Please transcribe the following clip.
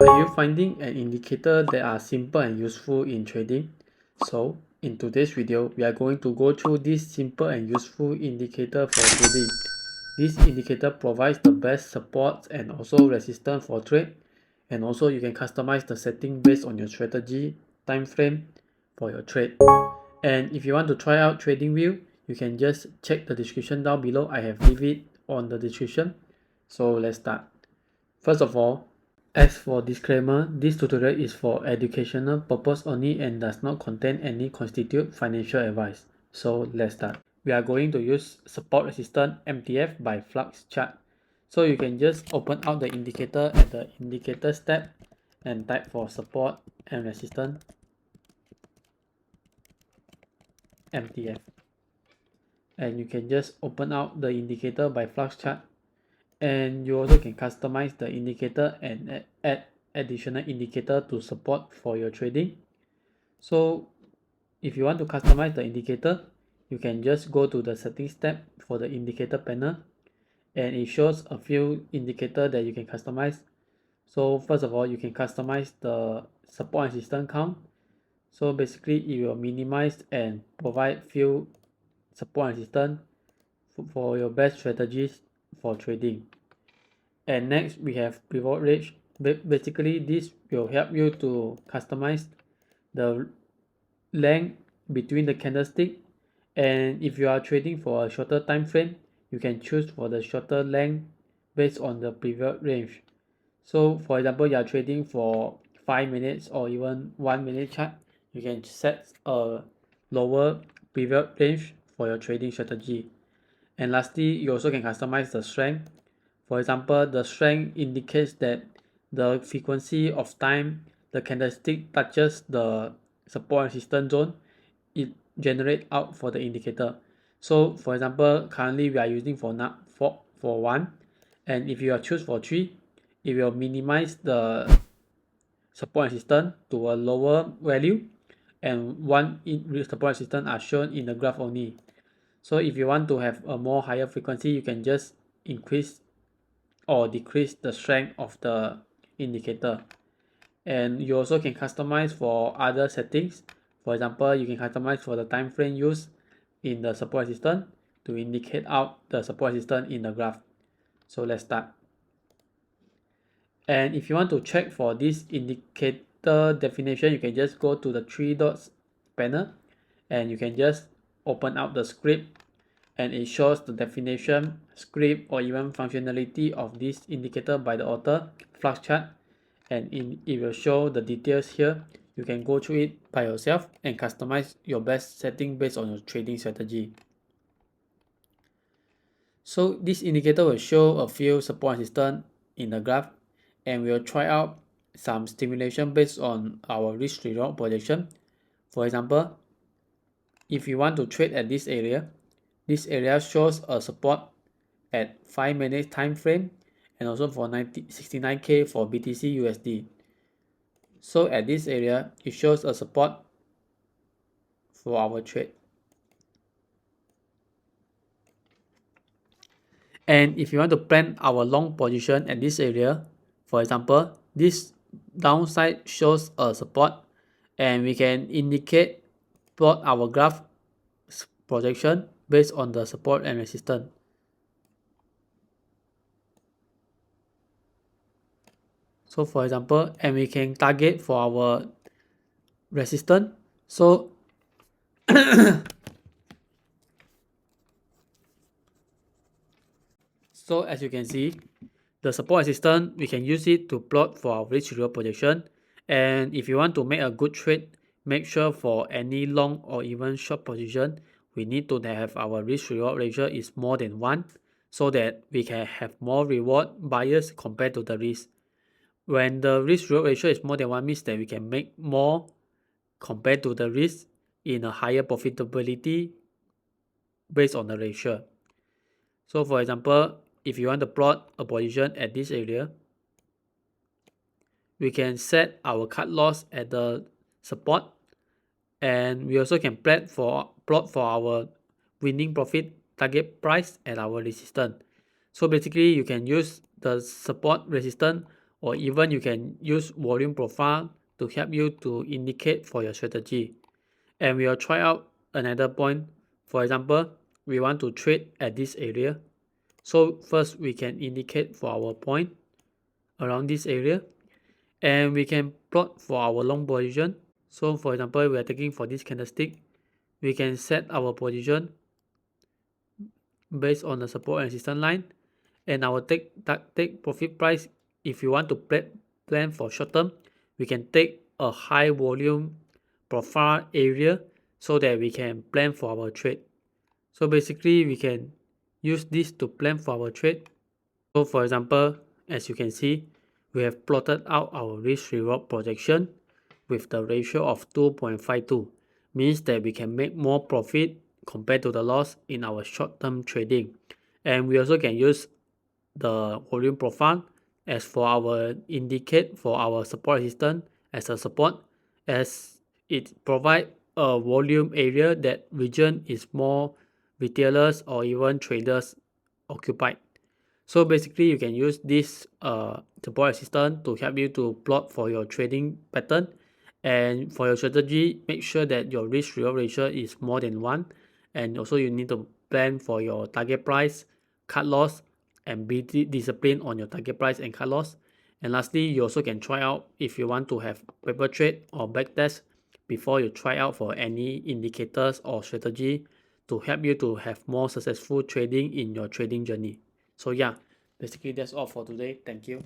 Are you finding an indicator that are simple and useful in trading? So, in today's video, we are going to go through this simple and useful indicator for trading. This indicator provides the best support and also resistance for trade, and also you can customize the setting based on your strategy, time frame for your trade. And if you want to try out TradingView, you can just check the description down below. I have leave it on the description. So let's start. First of all, as for disclaimer, this tutorial is for educational purpose only and does not contain any constitute financial advice. So let's start. We are going to use support resistance MTF by flux chart. So you can just open out the indicator at the indicator tab and type for support and resistance MTF. And you can just open out the indicator by flux chart, and you also can customize the indicator and add additional indicator to support for your trading. So if you want to customize the indicator, you can just go to the settings tab for the indicator panel, and it shows a few indicator that you can customize. So first of all, you can customize the support and resistance count. So basically it will minimize and provide few support and resistance for your best strategies for trading. And next we have pivot range. Basically this will help you to customize the length between the candlestick, and if you are trading for a shorter time frame, you can choose for the shorter length based on the pivot range. So for example, you are trading for 5 minutes or even 1 minute chart, you can set a lower pivot range for your trading strategy. And lastly, you also can customize the strength. For example, the strength indicates that the frequency of time the candlestick touches the support and resistance zone, it generates out for the indicator. So for example, currently we are using for 1, and if you are choose for 3, it will minimize the support and resistance to a lower value, and one support and resistance are shown in the graph only. So if you want to have a more higher frequency, you can just increase or decrease the strength of the indicator. And you also can customize for other settings. For example, you can customize for the time frame used in the support resistance to indicate out the support resistance in the graph. So let's start. And if you want to check for this indicator definition, you can just go to the 3 dots panel, and you can just open up the script, and it shows the definition, script, or even functionality of this indicator by the author, flux chart, and it will show the details here. You can go through it by yourself and customize your best setting based on your trading strategy. So this indicator will show a few support and resistance in the graph, and we'll try out some stimulation based on our risk reward projection. For example, if you want to trade at this area shows a support at 5 minutes time frame, and also for 69k for BTC USD. So at this area, it shows a support for our trade. And if you want to plan our long position at this area, for example, this downside shows a support, and we can indicate plot our graph projection based on the support and resistance. So for example, and we can target for our resistance. So so as you can see, the support resistance, we can use it to plot for our risk reward projection. And if you want to make a good trade, make sure for any long or even short position, we need to have our risk reward ratio is more than 1, so that we can have more reward bias compared to the risk. When the risk reward ratio is more than 1, means that we can make more compared to the risk in a higher profitability based on the ratio. So for example, if you want to plot a position at this area, we can set our cut loss at the support, and we also can plot for our winning profit target price at our resistance. So basically, you can use the support resistance or even you can use volume profile to help you to indicate for your strategy. And we will try out another point. For example, we want to trade at this area. So first we can indicate for our point around this area, and we can plot for our long position. So for example, we are taking for this candlestick, we can set our position based on the support and resistance line, and our take profit price. If you want to plan for short term, we can take a high volume profile area so that we can plan for our trade. So basically we can use this to plan for our trade. So for example, as you can see, we have plotted out our risk reward projection with the ratio of 2.52, means that we can make more profit compared to the loss in our short-term trading. And we also can use the volume profile as for our indicate for our support resistance as a support, as it provide a volume area that region is more retailers or even traders occupied. So basically you can use this support assistant to help you to plot for your trading pattern, and for your strategy make sure that your risk reward ratio is more than 1, and also you need to plan for your target price, cut loss, and be disciplined on your target price and cut loss. And lastly, you also can try out if you want to have paper trade or backtest before you try out for any indicators or strategy to help you to have more successful trading in your trading journey. So yeah, basically that's all for today. Thank you.